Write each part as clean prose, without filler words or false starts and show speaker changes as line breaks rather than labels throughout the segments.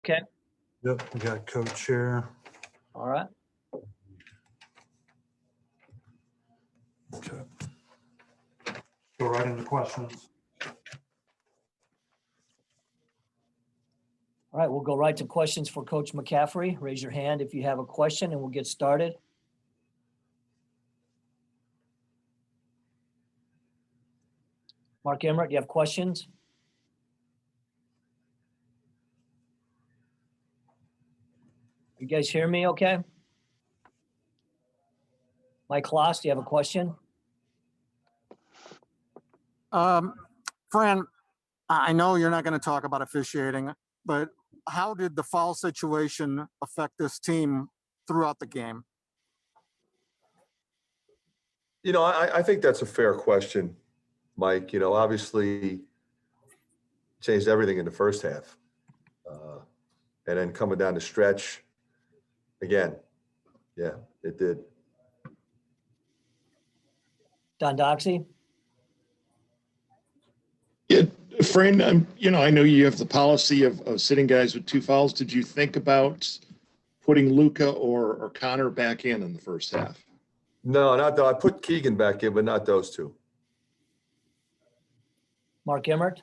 Okay,
Yep, we got coach here.
all right.
Okay. Go right into questions.
All right, we'll go right to questions for Coach McCaffery. Raise your hand if you have a question and we'll get started. Mark Emmert, do you have questions? You guys hear me okay? Mike Kloss, do you have a question?
Fran, I know you're not going to talk about officiating, but how did the foul situation affect this team throughout the game?
You know, I think that's a fair question, Mike. You know, obviously changed everything in the first half. And then coming down the stretch, again, yeah, it did.
Don Doxey?
Yeah, Fran, I know you have the policy of sitting guys with 2 fouls. Did you think about putting Luka or Connor back in the first half?
No, not though. I put Keegan back in, but not those two.
Mark Emmert?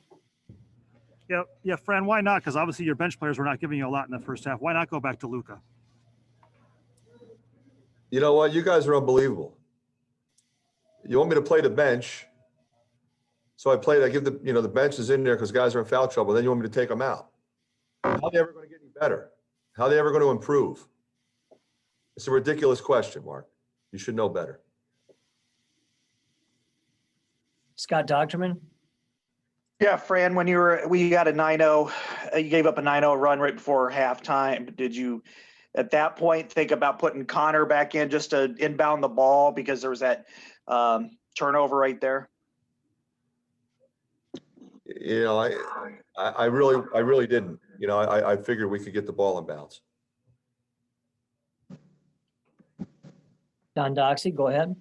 Yeah, Fran, why not? Because obviously your bench players were not giving you a lot in the first half. Why not go back to Luka?
You know what? You guys are unbelievable. You want me to play the bench. So I give the bench is in there because guys are in foul trouble. Then you want me to take them out. How are they ever going to get any better? How are they ever going to improve? It's a ridiculous question, Mark. You should know better.
Scott Docterman?
Yeah, Fran, when you got a 9-0, you gave up a 9-0 run right before halftime. Did you, at that point, think about putting Connor back in just to inbound the ball because there was that turnover right there?
You know, I really didn't. You know, I figured we could get the ball in bounds.
Don Doxey, go ahead.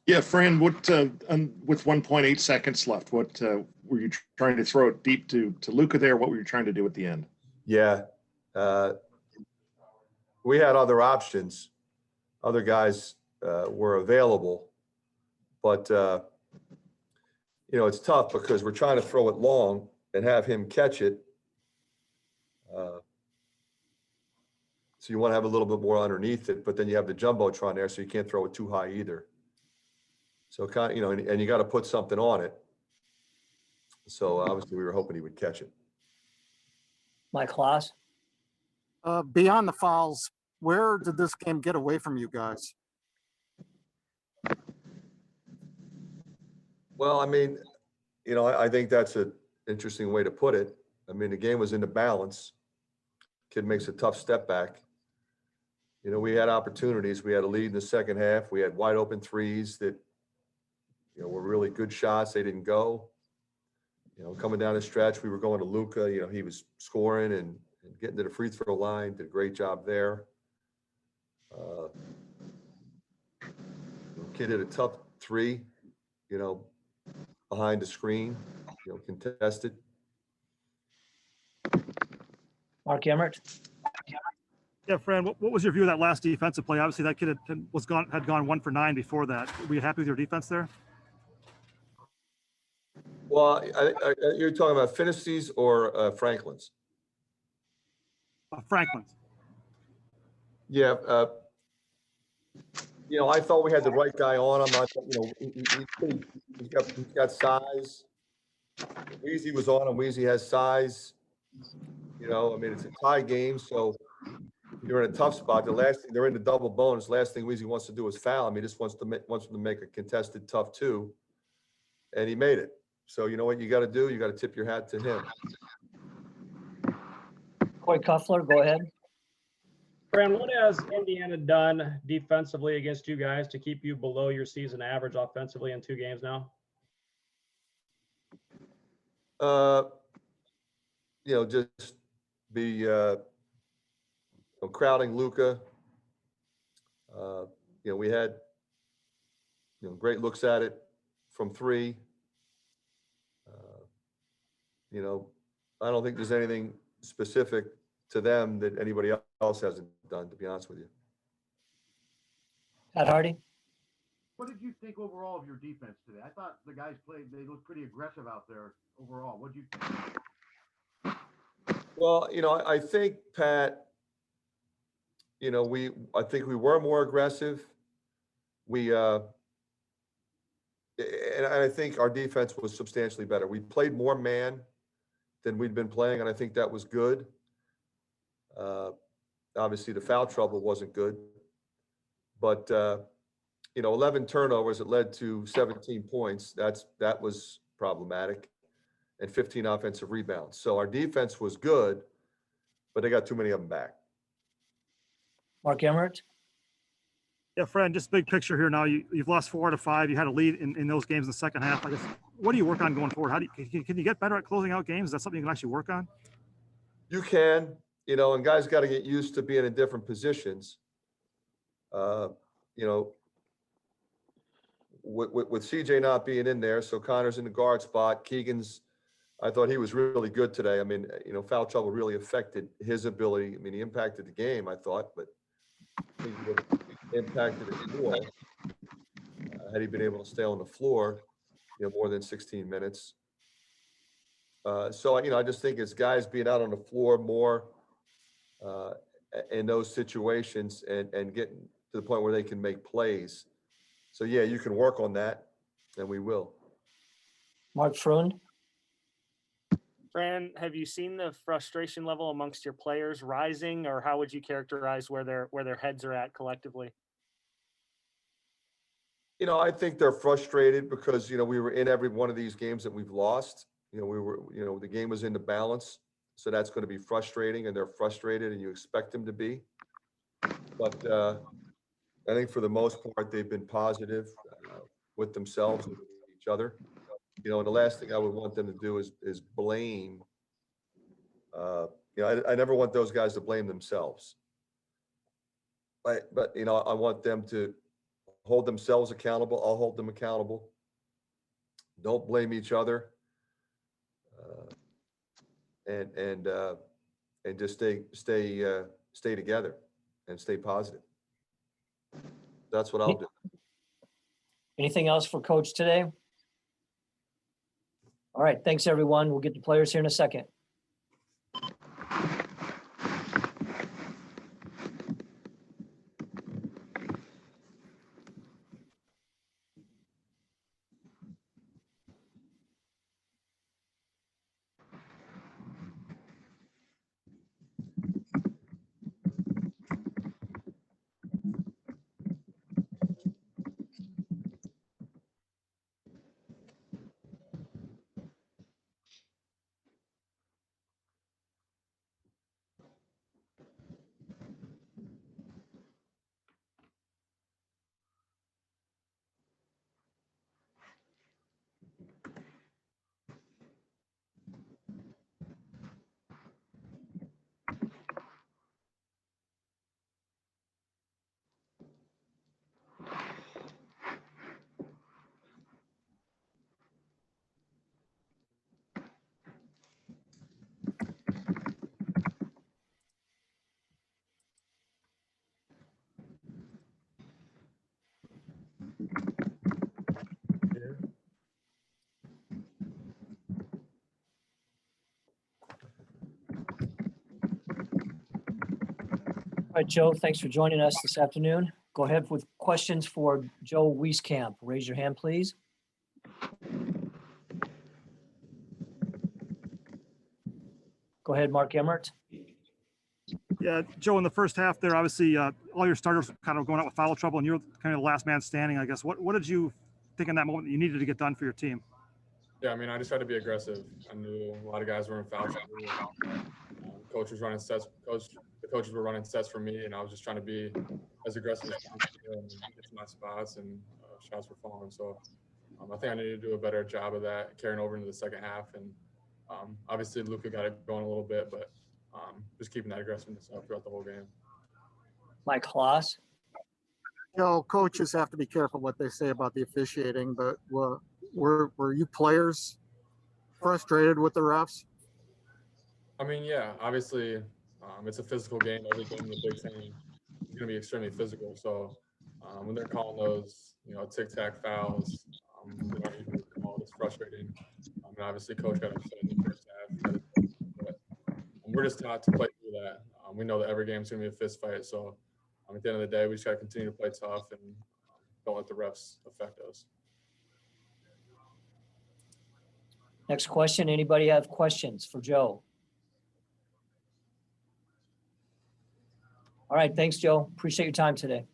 Yeah, Fran, what with 1.8 seconds left, what were you trying to throw it deep to Luka there? What were you trying to do at the end?
Yeah. We had other options. Other guys were available. But, it's tough because we're trying to throw it long and have him catch it. So you want to have a little bit more underneath it, but then you have the Jumbotron there, so you can't throw it too high either. So and you got to put something on it. So obviously we were hoping he would catch it.
Mike Kloss?
Beyond the fouls, where did this game get away from you guys?
Well, I think that's an interesting way to put it. I mean, the game was in the balance. Kid makes a tough step back. We had opportunities. We had a lead in the second half. We had wide open threes that, were really good shots. They didn't go. Coming down the stretch, we were going to Luka. He was scoring and getting to the free throw line. Did a great job there. Kid hit a tough three, behind the screen, contested.
Mark Emmert?
Yeah, Fran, what was your view of that last defensive play? Obviously, that kid had gone 1 for 9 before that. Were you happy with your defense there?
Well, you're talking about Finney's or Franklin's?
Franklin's.
Yeah. I thought we had the right guy on him. I thought, he's got size. Weezy was on him. Weezy has size. It's a tie game, so you're in a tough spot. The last thing, they're in the double bonus. Last thing Weezy wants to do is foul him. He just wants to make a contested tough 2, and he made it. So you know what you got to do? You got to tip your hat to him.
Corey Cuffler, go ahead.
Fran, what has Indiana done defensively against you guys to keep you below your season average offensively in 2 games now?
Just be crowding Luka. We had great looks at it from 3. I don't think there's anything specific to them that anybody else hasn't done, to be honest with you.
Pat Hardy?
What did you think overall of your defense today? I thought the guys they looked pretty aggressive out there overall. What did you think?
Well, I think, Pat, I think we were more aggressive. And I think our defense was substantially better. We played more man than we'd been playing, and I think that was good. Obviously, the foul trouble wasn't good, but 11 turnovers that led to 17 points. That was problematic, and 15 offensive rebounds. So our defense was good, but they got too many of them back.
Mark Emmert?
Yeah, Fran, just big picture here now. You've lost 4 out of 5. You had a lead in those games in the second half. I guess, what do you work on going forward? Can you get better at closing out games? Is that something you can actually work on?
You can, and guys got to get used to being in different positions. With CJ not being in there, so Connor's in the guard spot. Keegan's, I thought he was really good today. I mean, foul trouble really affected his ability. I mean, he impacted the game, I thought, but he would have impacted it more had he been able to stay on the floor, more than 16 minutes. So, I just think it's guys being out on the floor more in those situations and getting to the point where they can make plays. So, yeah, you can work on that, and we will.
Mark Freund?
Fran, have you seen the frustration level amongst your players rising, or how would you characterize where their heads are at collectively?
I think they're frustrated because, we were in every one of these games that we've lost. The game was in the balance. So that's going to be frustrating, and they're frustrated, and you expect them to be. But I think for the most part, they've been positive with themselves and with each other. And the last thing I would want them to do is blame. I never want those guys to blame themselves. But I want them to hold themselves accountable. I'll hold them accountable. Don't blame each other. And just stay together and stay positive. That's what I'll do.
Anything else for Coach today? All right, thanks, everyone. We'll get the players here in a second. All right, Joe, thanks for joining us this afternoon. Go ahead with questions for Joe Wieskamp. Raise your hand, please. Go ahead, Mark Emmert.
Yeah, Joe, in the first half there, obviously all your starters kind of going out with foul trouble, and you're kind of the last man standing, I guess. What did you think in that moment that you needed to get done for your team?
Yeah, I mean, I just tried to be aggressive. I knew a lot of guys were in foul trouble. Coach was running sets. The coaches were running sets for me, and I was just trying to be as aggressive as possible and get to my spots, and shots were falling. So I think I needed to do a better job of that carrying over into the second half. And obviously, Luka got it going a little bit, but just keeping that aggressiveness up throughout the whole game.
Mike Kloss.
Coaches have to be careful what they say about the officiating, but were you players frustrated with the refs?
I mean, yeah, obviously, it's a physical game. Every game in the Big Ten is going to be extremely physical. So when they're calling those, tic-tac fouls, we don't usually call it. It's frustrating. And obviously, coach got upset in the first half. But we're just taught to play through that. We know that every game is going to be a fist fight. So at the end of the day, we just got to continue to play tough and don't let the refs affect us.
Next question. Anybody have questions for Joe? All right. Thanks, Joe. Appreciate your time today.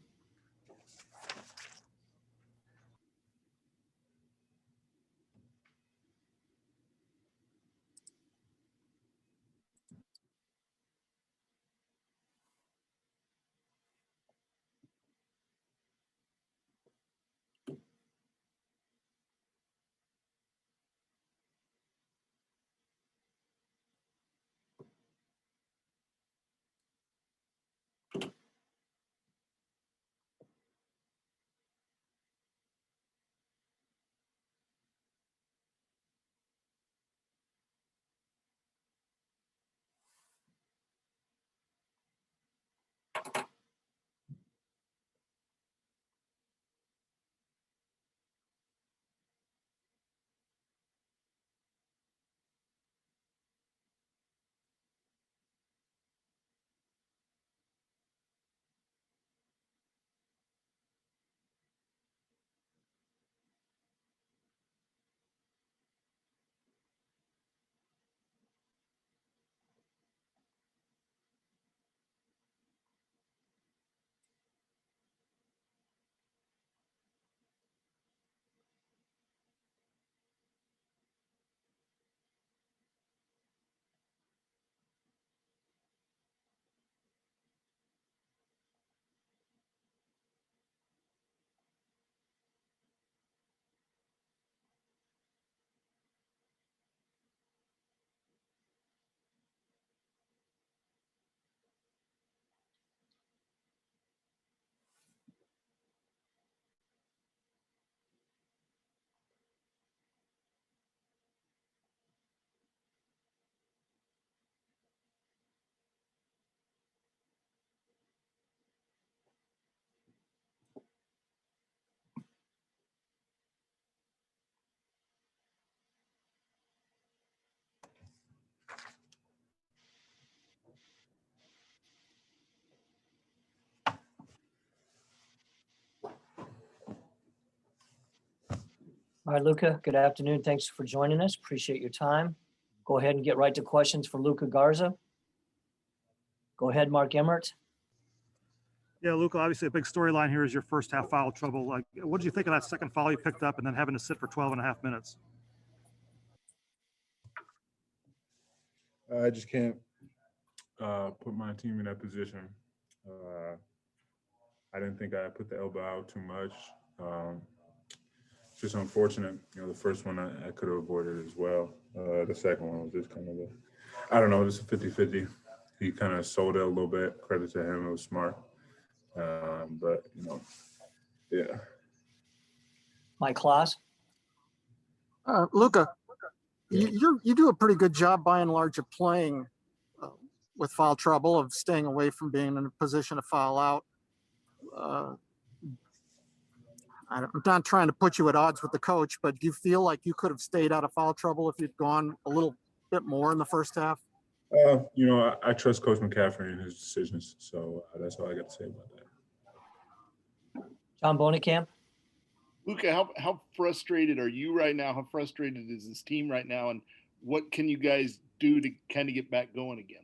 All right, Luca, good afternoon. Thanks for joining us. Appreciate your time. Go ahead and get right to questions for Luca Garza. Go ahead, Mark Emmert.
Yeah, Luca, obviously a big storyline here is your first half foul trouble. Like, what did you think of that second foul you picked up and then having to sit for 12 and a half minutes?
I just can't put my team in that position. I didn't think I put the elbow out too much. It's just unfortunate. The first one I could have avoided as well. The second one was just kind of I don't know, just a 50-50. He kind of sold it a little bit. Credit to him, it was smart. But, yeah.
Mike Kloss.
Luca, you do a pretty good job by and large of playing with foul trouble, of staying away from being in a position to foul out. I'm not trying to put you at odds with the coach, but do you feel like you could have stayed out of foul trouble if you'd gone a little bit more in the first half?
I trust Coach McCaffery and his decisions, so that's all I got to say about that.
John Bonenkamp.
Luca, how frustrated are you right now? How frustrated is this team right now? And what can you guys do to kind of get back going again?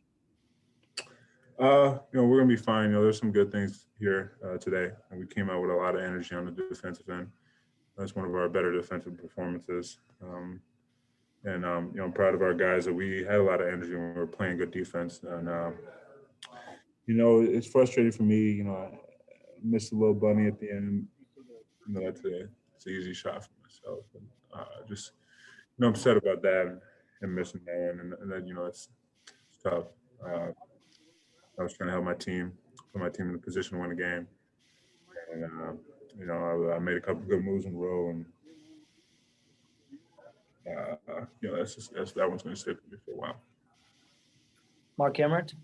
We're going to be fine. There's some good things here today. And we came out with a lot of energy on the defensive end. That's one of our better defensive performances. I'm proud of our guys that we had a lot of energy when we were playing good defense. And, it's frustrating for me. I missed a little bunny at the end. It's an easy shot for myself. And, I'm upset about that and missing that. And then, it's tough. I was trying to help my team, put my team in a position to win a game. And, I made a couple good moves in a row. And, that one's going to stick with me for a while.
Mark Emmert?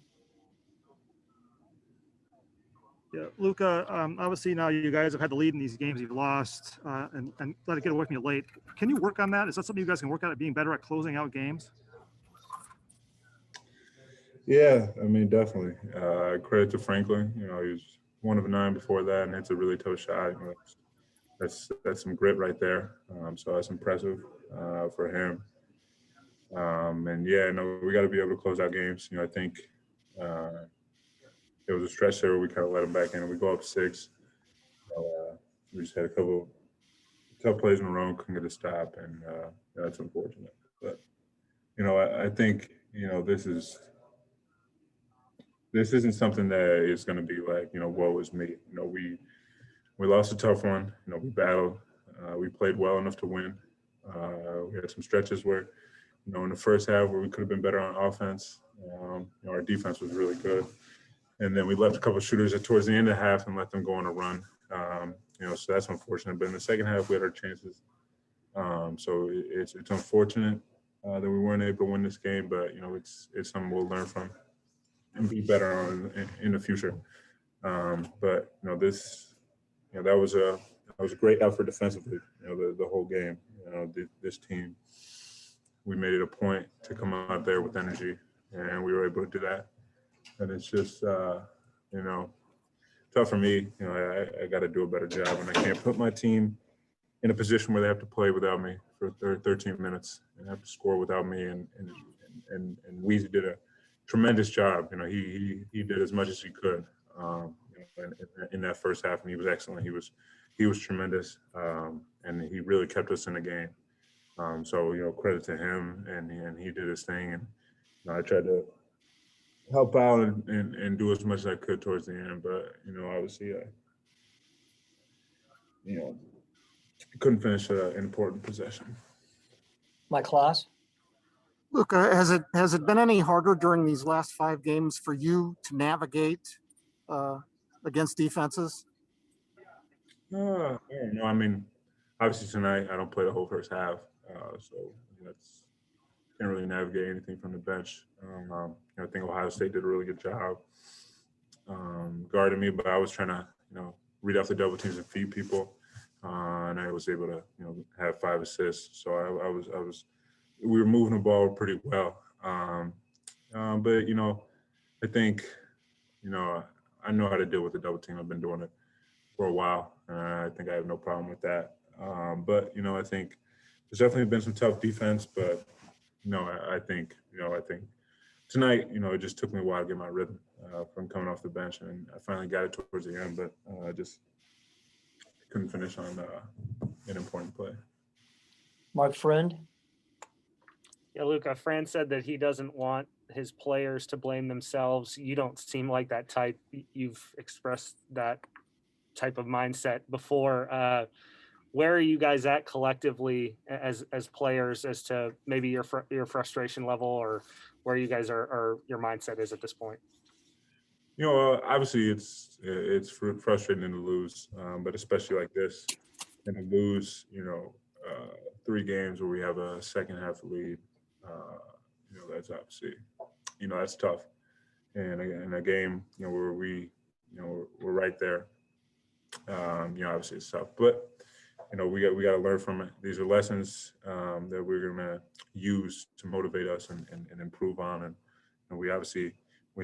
Yeah, Luca, obviously now you guys have had the lead in these games you've lost and let it get away from you late. Can you work on that? Is that something you guys can work on at being better at closing out games?
Yeah, I mean, definitely. Credit to Franklin. You know, he was 1 of 9 before that, and it's a really tough shot. You know, that's some grit right there. So that's impressive for him. And yeah, no, we got to be able to close out games. You know, I think it was a stretch there where we kind of let them back in, and we go up 6. We just had a couple tough plays in a row, couldn't get a stop, and that's unfortunate. But you know, I think this isn't something that is going to be like, woe is me. You know, we lost a tough one. You know, we battled. We played well enough to win. We had some stretches where, in the first half where we could have been better on offense. Our defense was really good. And then we left a couple of shooters towards the end of the half and let them go on a run. So that's unfortunate. But in the second half, we had our chances. So it's unfortunate that we weren't able to win this game. But, it's something we'll learn from and be better on in the future. But that was a great effort defensively. The whole game. This team, we made it a point to come out there with energy, and we were able to do that. And it's just tough for me. I got to do a better job, and I can't put my team in a position where they have to play without me for 13 minutes and have to score without me. And Weezy did a tremendous job. He did as much as he could in that first half, and he was excellent. He was tremendous, and he really kept us in the game. So credit to him, and he did his thing, and I tried to help out and do as much as I could towards the end, but obviously I couldn't finish an important possession.
Mike Kloss?
Luca, has it been any harder during these last 5 games for you to navigate against defenses?
I don't know. I mean, obviously tonight I don't play the whole first half, so can't really navigate anything from the bench. I think Ohio State did a really good job guarding me, but I was trying to read off the double teams and feed people, and I was able to have 5 assists. So we were moving the ball pretty well. But I think I know how to deal with the double team. I've been doing it for a while, and I think I have no problem with that. But I think there's definitely been some tough defense, but I think tonight, it just took me a while to get my rhythm from coming off the bench, and I finally got it towards the end, but I just couldn't finish on an important play.
Mark Friend?
Yeah, Luca, Fran said that he doesn't want his players to blame themselves. You don't seem like that type. You've expressed that type of mindset before. Where are you guys at collectively as players as to maybe your frustration level, or where you guys are your mindset is at this point?
Obviously it's frustrating to lose, but especially like this, and to lose, 3 games where we have a second half lead, that's obviously, that's tough. And in a game, where we're right there, obviously it's tough, but we got to learn from it. These are lessons that we're going to use to motivate us and improve on. And we obviously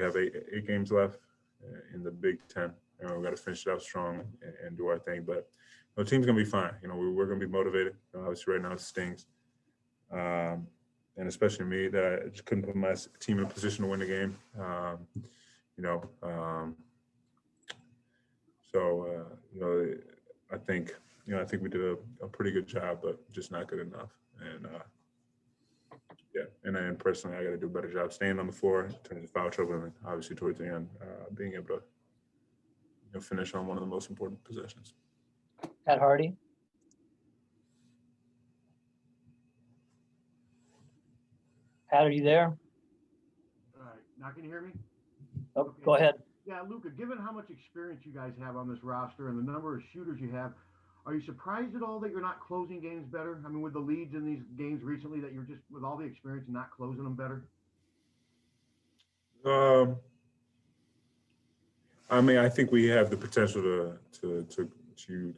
have 8 games left in the Big Ten. We got to finish it out strong and do our thing. But the team's going to be fine. We're going to be motivated. Obviously, right now it stings, and especially me that I just couldn't put my team in a position to win the game. I think we did a pretty good job, but just not good enough. And and then personally, I got to do a better job staying on the floor in terms of foul trouble, and obviously towards the end, being able to finish on one of the most important possessions.
Pat Hardy? Pat, are you there?
All right, now can you hear me?
Oh,
Okay.
Go ahead.
Yeah, Luca, given how much experience you guys have on this roster and the number of shooters you have, are you surprised at all that you're not closing games better? I mean, with the leads in these games recently, that you're just, with all the experience, not closing them better?
I mean, I think we have the potential to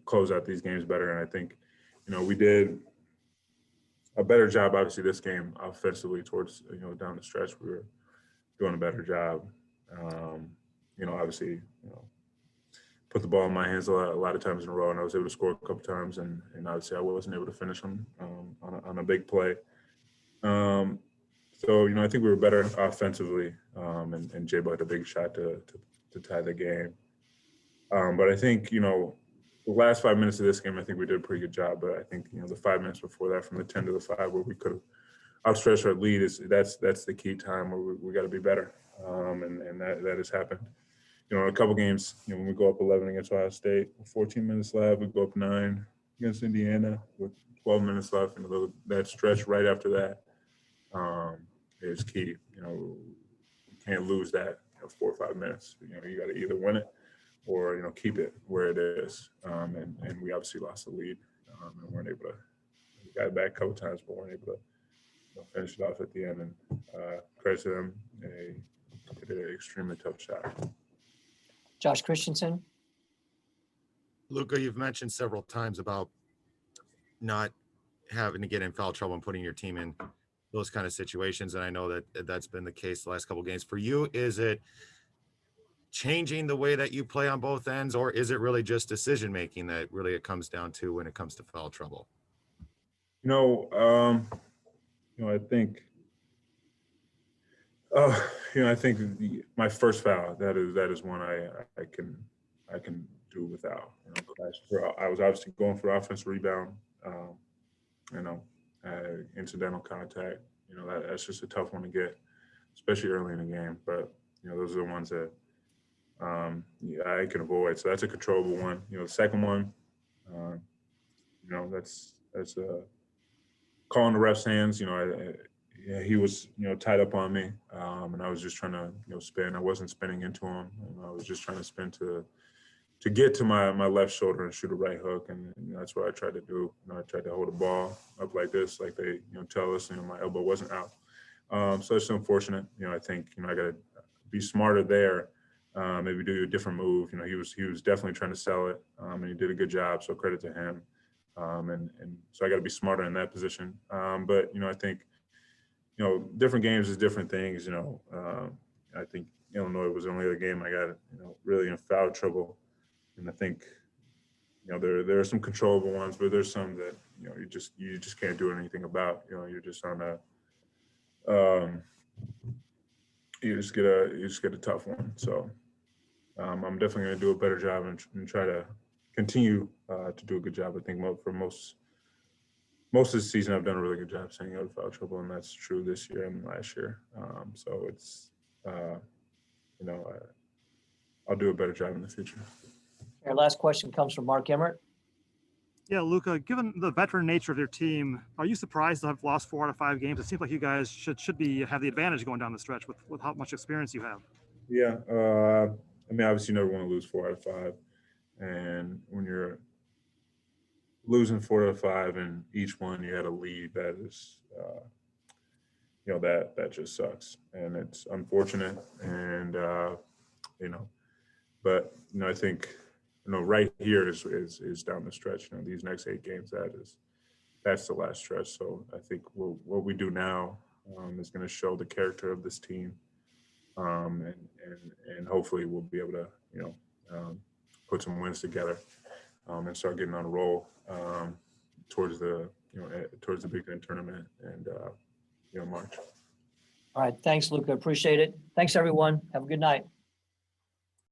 close out these games better, and I think, we did a better job, obviously, this game offensively towards, down the stretch. We were doing a better job. Obviously, put the ball in my hands a lot of times in a row, and I was able to score a couple times, and obviously I wasn't able to finish them on a big play. So, I think we were better offensively, and J-Bo had a big shot to tie the game. But I think, the last 5 minutes of this game, I think we did a pretty good job. But I think, the 5 minutes before that, from the 10 to the 5, where we could have outstretched our lead, that's the key time where we got to be better. And that has happened. In a couple games, when we go up 11 against Ohio State, 14 minutes left, we go up 9 against Indiana with 12 minutes left, and that stretch right after that is key. You can't lose that 4 or 5 minutes. You got to either win it or keep it where it is. And we obviously lost the lead, and weren't able to. We got it back a couple times, but weren't able to finish it off at the end. And credit to them, they did an extremely tough shot.
Josh Christensen.
Luca, you've mentioned several times about not having to get in foul trouble and putting your team in those kind of situations. And I know that that's been the case the last couple of games. For you, is it changing the way that you play on both ends, or is it really just decision-making that really it comes down to when it comes to foul trouble?
I think, I think my first foul, that is one I can do without. I was obviously going for offensive rebound, incidental contact. That's just a tough one to get, especially early in the game. But those are the ones that I can avoid. So that's a controllable one. The second one, that's calling the ref's hands. He was, tied up on me, and I was just trying to, spin. I wasn't spinning into him. I was just trying to spin to get to my left shoulder and shoot a right hook, and that's what I tried to do. I tried to hold the ball up like this, like they, tell us. My elbow wasn't out, so it's unfortunate. I think I got to be smarter there. Maybe do a different move. He was definitely trying to sell it, and he did a good job. So credit to him. And so I got to be smarter in that position. But I think. Different games is different things. I think Illinois was the only other game I got, really in foul trouble. And I think, there are some controllable ones, but there's some that, you just can't do anything about. You're just on you just get a tough one. So I'm definitely going to do a better job and try to continue to do a good job. I think for most of the season, I've done a really good job staying out of foul trouble, and that's true this year and last year. So it's, I'll do a better job in the future.
Our last question comes from Mark Emmert.
Yeah, Luca, given the veteran nature of your team, are you surprised to have lost 4 out of 5 games? It seems like you guys should have the advantage going down the stretch with how much experience you have.
Yeah. Obviously you never want to lose 4 out of 5. And when you're losing 4 out of 5 and each one you had a lead, that is, that just sucks. And it's unfortunate. And, but, I think, right here is down the stretch. These next 8 games, that's the last stretch. So I think what we do now is going to show the character of this team. And hopefully we'll be able to, put some wins together and start getting on a roll towards the Big Ten tournament and March.
All right. Thanks, Luca. Appreciate it. Thanks, everyone. Have a good night.